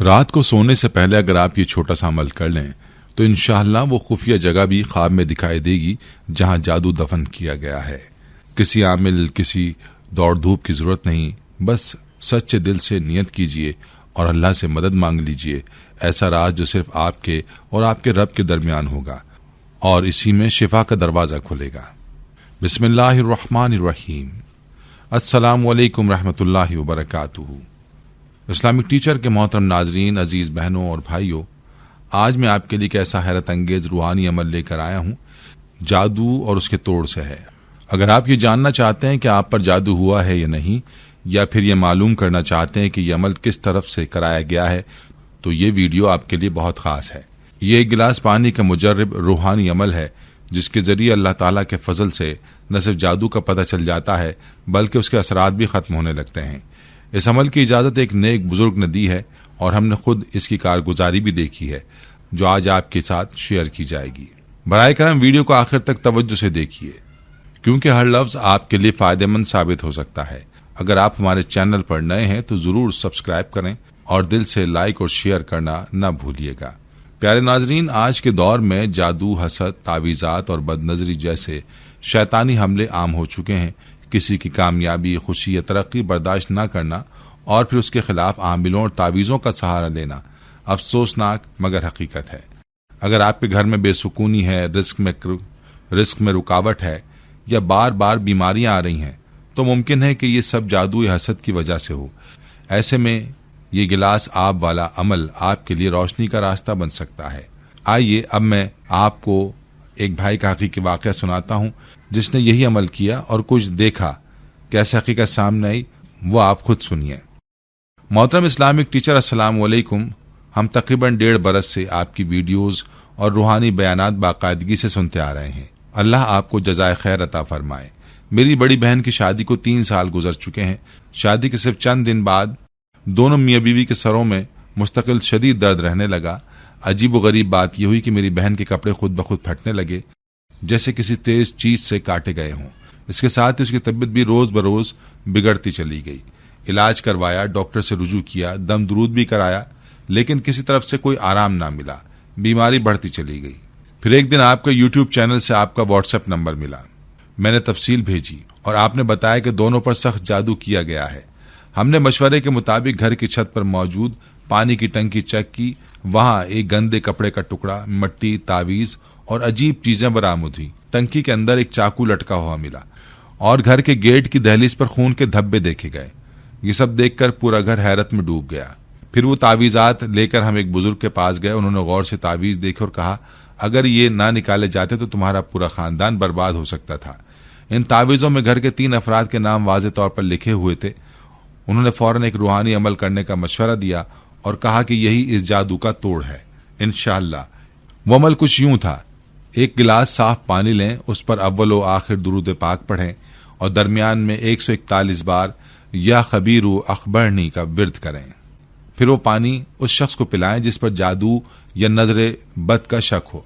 رات کو سونے سے پہلے اگر آپ یہ چھوٹا سا عمل کر لیں تو انشاءاللہ وہ خفیہ جگہ بھی خواب میں دکھائی دے گی جہاں جادو دفن کیا گیا ہے۔ کسی عامل، کسی دوڑ دھوپ کی ضرورت نہیں، بس سچے دل سے نیت کیجئے اور اللہ سے مدد مانگ لیجئے، ایسا راز جو صرف آپ کے اور آپ کے رب کے درمیان ہوگا، اور اسی میں شفا کا دروازہ کھلے گا۔ بسم اللہ الرحمن الرحیم۔ السلام علیکم رحمۃ اللہ وبرکاتہ۔ اسلامک ٹیچر کے محترم ناظرین، عزیز بہنوں اور بھائیوں، آج میں آپ کے لیے ایک ایسا حیرت انگیز روحانی عمل لے کر آیا ہوں، جادو اور اس کے توڑ سے ہے۔ اگر آپ یہ جاننا چاہتے ہیں کہ آپ پر جادو ہوا ہے یا نہیں، یا پھر یہ معلوم کرنا چاہتے ہیں کہ یہ عمل کس طرف سے کرایا گیا ہے، تو یہ ویڈیو آپ کے لیے بہت خاص ہے۔ یہ ایک گلاس پانی کا مجرب روحانی عمل ہے جس کے ذریعے اللہ تعالیٰ کے فضل سے نہ صرف جادو کا پتہ چل جاتا ہے بلکہ اس کے اثرات بھی ختم ہونے لگتے ہیں۔ اس عمل کی اجازت ایک نیک بزرگ نے دی ہے اور ہم نے خود اس کی کارگزاری بھی دیکھی ہے، جو آج آپ کے ساتھ شیئر کی جائے گی۔ براہ کرم ویڈیو کو آخر تک توجہ سے دیکھیے، کیونکہ ہر لفظ آپ کے لیے فائدہ مند ثابت ہو سکتا ہے۔ اگر آپ ہمارے چینل پر نئے ہیں تو ضرور سبسکرائب کریں اور دل سے لائک اور شیئر کرنا نہ بھولیے گا۔ پیارے ناظرین، آج کے دور میں جادو، حسد، تعویذات اور بد نظری جیسے شیطانی حملے عام ہو چکے ہیں۔ کسی کی کامیابی، خوشی یا ترقی برداشت نہ کرنا اور پھر اس کے خلاف عاملوں اور تعویذوں کا سہارا لینا افسوسناک مگر حقیقت ہے۔ اگر آپ کے گھر میں بے سکونی ہے، رزق میں رکاوٹ ہے یا بار بار بیماریاں آ رہی ہیں تو ممکن ہے کہ یہ سب جادو یا حسد کی وجہ سے ہو۔ ایسے میں یہ گلاس آب والا عمل آپ کے لیے روشنی کا راستہ بن سکتا ہے۔ آئیے اب میں آپ کو ایک بھائی کا حقیقی واقعہ سناتا ہوں جس نے یہی عمل کیا اور کچھ دیکھا۔ کیسے حقیقت سامنے آئی وہ آپ خود سنیے۔ محترم اسلامک ٹیچر، السلام علیکم۔ ہم تقریباً 1.5 برس سے آپ کی ویڈیوز اور روحانی بیانات باقاعدگی سے سنتے آ رہے ہیں۔ اللہ آپ کو جزائے خیر عطا فرمائے۔ میری بڑی بہن کی شادی کو 3 سال گزر چکے ہیں۔ شادی کے صرف چند دن بعد دونوں میاں بیوی کے سروں میں مستقل شدید درد رہنے لگا۔ عجیب و غریب بات یہ ہوئی کہ میری بہن کے کپڑے خود بخود پھٹنے لگے، جیسے کسی تیز چیز سے کاٹے گئے ہوں۔ اس کے ساتھ اس کی طبیعت بھی روز بروز بگڑتی چلی گئی۔ علاج کروایا، ڈاکٹر سے رجوع کیا، دم درود بھی کرایا، لیکن کسی طرف سے کوئی آرام نہ ملا۔ بیماری بڑھتی چلی گئی۔ پھر ایک دن آپ کا یوٹیوب چینل سے آپ کا واٹس ایپ نمبر ملا۔ میں نے تفصیل بھیجی اور آپ نے بتایا کہ دونوں پر سخت جادو کیا گیا ہے۔ ہم نے مشورے کے مطابق گھر کی چھت پر موجود پانی کی ٹنکی چیک کی۔ وہاں ایک گندے کپڑے کا ٹکڑا، مٹی، تعویذ اور عجیب چیزیں برآمد ہوئی۔ ٹنکی کے اندر ایک چاقو لٹکا ہوا ملا اور گھر کے گیٹ کی دہلیز پر خون کے دھبے دیکھے گئے۔ یہ سب دیکھ کر پورا گھر حیرت میں ڈوب گیا۔ پھر وہ تعویذات لے کر ہم ایک بزرگ کے پاس گئے۔ انہوں نے غور سے تعویذ دیکھے اور کہا اگر یہ نہ نکالے جاتے تو تمہارا پورا خاندان برباد ہو سکتا تھا۔ ان تعویذوں میں گھر کے 3 افراد کے نام واضح طور پر لکھے ہوئے تھے۔ انہوں نے فوراً ایک روحانی عمل کرنے کا مشورہ دیا اور کہا کہ یہی اس جادو کا توڑ ہے۔ انشاءاللہ وہ عمل کچھ یوں تھا: ایک گلاس صاف پانی لیں، اس پر اول و آخر درود پاک پڑھیں اور درمیان میں 141 بار یا خبیر اخبرنی کا ورد کریں۔ پھر وہ پانی اس شخص کو پلائیں جس پر جادو یا نظر بد کا شک ہو۔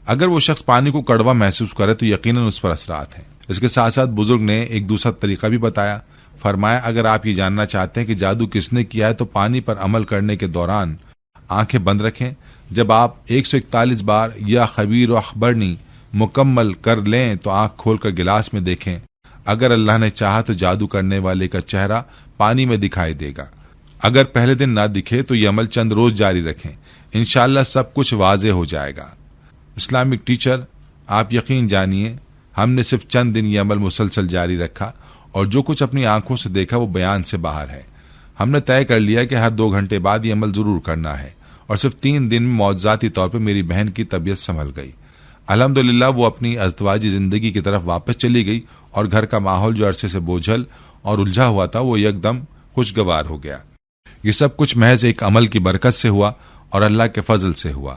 اگر وہ شخص پانی کو کڑوا محسوس کرے تو یقیناً اس پر اثرات ہیں۔ اس کے ساتھ ساتھ بزرگ نے ایک دوسرا طریقہ بھی بتایا۔ فرمایا اگر آپ یہ جاننا چاہتے ہیں کہ جادو کس نے کیا ہے تو پانی پر عمل کرنے کے دوران آنکھیں بند رکھیں۔ جب آپ 141 بار یا خبیر و اخبرنی مکمل کر لیں تو آنکھ کھول کر گلاس میں دیکھیں۔ اگر اللہ نے چاہا تو جادو کرنے والے کا چہرہ پانی میں دکھائی دے گا۔ اگر پہلے دن نہ دکھے تو یہ عمل چند روز جاری رکھیں، انشاءاللہ سب کچھ واضح ہو جائے گا۔ اسلامک ٹیچر، آپ یقین جانیے ہم نے صرف چند دن یہ عمل مسلسل جاری رکھا اور جو کچھ اپنی آنکھوں سے دیکھا وہ بیان سے باہر ہے۔ ہم نے طے کر لیا کہ ہر 2 گھنٹے بعد یہ عمل ضرور کرنا ہے، اور صرف 3 دن میں معجزاتی طور پر میری بہن کی طبیعت سنبھل گئی۔ الحمدللہ وہ اپنی ازدواجی زندگی کی طرف واپس چلی گئی اور گھر کا ماحول جو عرصے سے بوجھل اور الجھا ہوا تھا وہ یکدم خوشگوار ہو گیا۔ یہ سب کچھ محض ایک عمل کی برکت سے ہوا اور اللہ کے فضل سے ہوا۔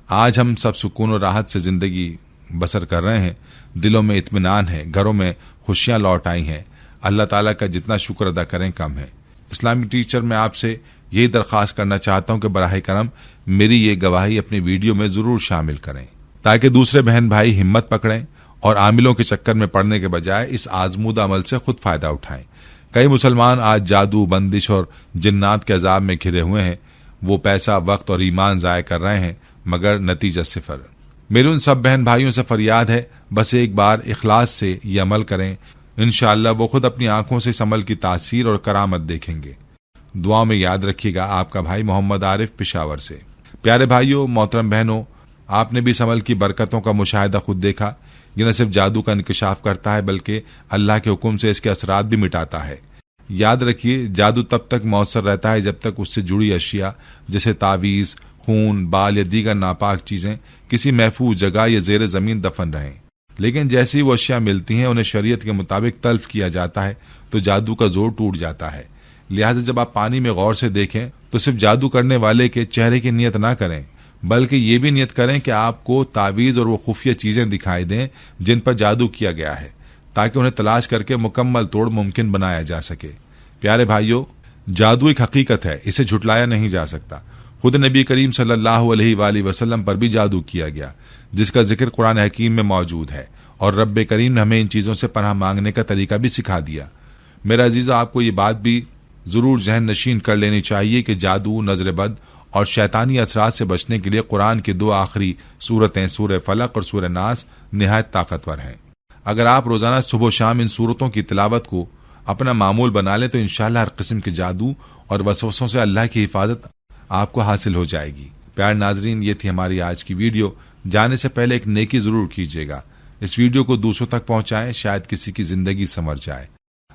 آج ہم سب سکون و راحت سے زندگی بسر کر رہے ہیں، دلوں میں اطمینان ہے، گھروں میں خوشیاں لوٹ آئی ہیں۔ اللہ تعالیٰ کا جتنا شکر ادا کریں کم ہے۔ اسلامک ٹیچر، میں آپ سے یہی درخواست کرنا چاہتا ہوں کہ براہ کرم میری یہ گواہی اپنی ویڈیو میں ضرور شامل کریں تاکہ دوسرے بہن بھائی ہمت پکڑیں اور عاملوں کے چکر میں پڑنے کے بجائے اس آزمودہ عمل سے خود فائدہ اٹھائیں۔ کئی مسلمان آج جادو، بندش اور جنات کے عذاب میں گھرے ہوئے ہیں۔ وہ پیسہ، وقت اور ایمان ضائع کر رہے ہیں مگر نتیجہ صفر۔ میرے ان سب بہن بھائیوں سے فریاد ہے، بس ایک بار اخلاص سے یہ عمل کریں، انشاءاللہ وہ خود اپنی آنکھوں سے اس عمل کی تاثیر اور کرامت دیکھیں گے۔ دعا میں یاد رکھیے گا، آپ کا بھائی محمد عارف، پشاور سے۔ پیارے بھائیوں، محترم بہنوں، آپ نے بھی اس عمل کی برکتوں کا مشاہدہ خود دیکھا۔ یہ نہ صرف جادو کا انکشاف کرتا ہے بلکہ اللہ کے حکم سے اس کے اثرات بھی مٹاتا ہے۔ یاد رکھیے، جادو تب تک مؤثر رہتا ہے جب تک اس سے جڑی اشیاء جیسے تعویذ، خون، بال یا دیگر ناپاک چیزیں کسی محفوظ جگہ یا زیر زمین دفن رہیں۔ لیکن جیسے ہی وہ اشیاء ملتی ہیں، انہیں شریعت کے مطابق تلف کیا جاتا ہے تو جادو کا زور ٹوٹ جاتا ہے۔ لہٰذا جب آپ پانی میں غور سے دیکھیں تو صرف جادو کرنے والے کے چہرے کی نیت نہ کریں، بلکہ یہ بھی نیت کریں کہ آپ کو تعویذ اور وہ خفیہ چیزیں دکھائی دیں جن پر جادو کیا گیا ہے، تاکہ انہیں تلاش کر کے مکمل توڑ ممکن بنایا جا سکے۔ پیارے بھائیوں، جادو ایک حقیقت ہے، اسے جھٹلایا نہیں جا سکتا۔ خود نبی کریم صلی اللہ علیہ وآلہ وسلم پر بھی جادو کیا گیا، جس کا ذکر قرآن حکیم میں موجود ہے، اور رب کریم نے ہمیں ان چیزوں سے پناہ مانگنے کا طریقہ بھی سکھا دیا۔ میرا عزیزو، آپ کو یہ بات بھی ضرور ذہن نشین کر لینی چاہیے کہ جادو، نظر بد اور شیطانی اثرات سے بچنے کے لیے قرآن کی 2 آخری سورتیں سورہ فلق اور سورہ ناس نہایت طاقتور ہیں۔ اگر آپ روزانہ صبح و شام ان سورتوں کی تلاوت کو اپنا معمول بنا لیں تو انشاءاللہ ہر قسم کے جادو اور وسوسوں سے اللہ کی حفاظت آپ کو حاصل ہو جائے گی۔ پیارے ناظرین، یہ تھی ہماری آج کی ویڈیو۔ جانے سے پہلے ایک نیکی ضرور کیجیے گا، اس ویڈیو کو دوسروں تک پہنچائیں، شاید کسی کی زندگی سنور جائے۔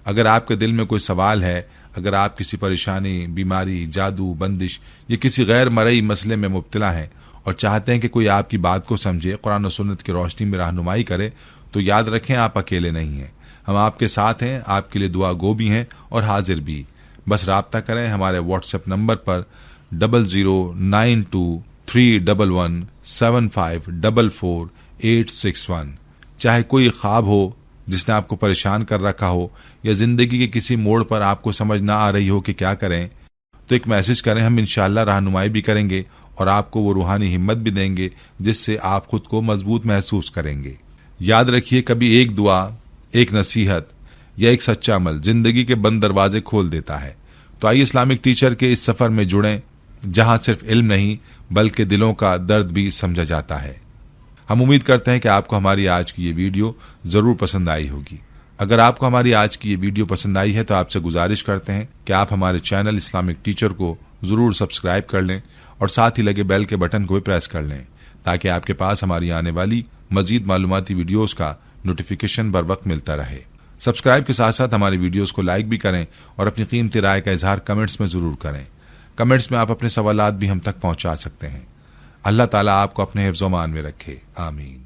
اگر آپ کے دل میں کوئی سوال ہے، اگر آپ کسی پریشانی، بیماری، جادو، بندش یا کسی غیر مرئی مسئلے میں مبتلا ہیں اور چاہتے ہیں کہ کوئی آپ کی بات کو سمجھے، قرآن و سنت کی روشنی میں رہنمائی کرے، تو یاد رکھیں آپ اکیلے نہیں ہیں، ہم آپ کے ساتھ ہیں، آپ کے لیے دعا گو بھی ہیں اور حاضر بھی۔ بس رابطہ کریں ہمارے واٹس ایپ نمبر پر 00923175444861۔ چاہے کوئی خواب ہو جس نے آپ کو پریشان کر رکھا ہو، یا زندگی کے کسی موڑ پر آپ کو سمجھ نہ آ رہی ہو کہ کیا کریں، تو ایک میسج کریں، ہم انشاءاللہ رہنمائی بھی کریں گے اور آپ کو وہ روحانی ہمت بھی دیں گے جس سے آپ خود کو مضبوط محسوس کریں گے۔ یاد رکھیے، کبھی ایک دعا، ایک نصیحت یا ایک سچا عمل زندگی کے بند دروازے کھول دیتا ہے۔ تو آئیے اسلامک ٹیچر کے اس سفر میں جڑیں، جہاں صرف علم نہیں بلکہ دلوں کا درد بھی سمجھا جاتا ہے۔ ہم امید کرتے ہیں کہ آپ کو ہماری آج کی یہ ویڈیو ضرور پسند آئی ہوگی۔ اگر آپ کو ہماری آج کی یہ ویڈیو پسند آئی ہے تو آپ سے گزارش کرتے ہیں کہ آپ ہمارے چینل اسلامک ٹیچر کو ضرور سبسکرائب کر لیں اور ساتھ ہی لگے بیل کے بٹن کو بھی پریس کر لیں، تاکہ آپ کے پاس ہماری آنے والی مزید معلوماتی ویڈیوز کا نوٹیفیکیشن بر وقت ملتا رہے۔ سبسکرائب کے ساتھ ساتھ ہماری ویڈیوز کو لائک بھی کریں اور اپنی قیمتی رائے کا اظہار کمنٹس میں ضرور کریں۔ کمنٹس میں آپ اپنے سوالات بھی ہم تک پہنچا سکتے ہیں۔ اللہ تعالیٰ آپ کو اپنے حفظ و امان میں رکھے، آمین۔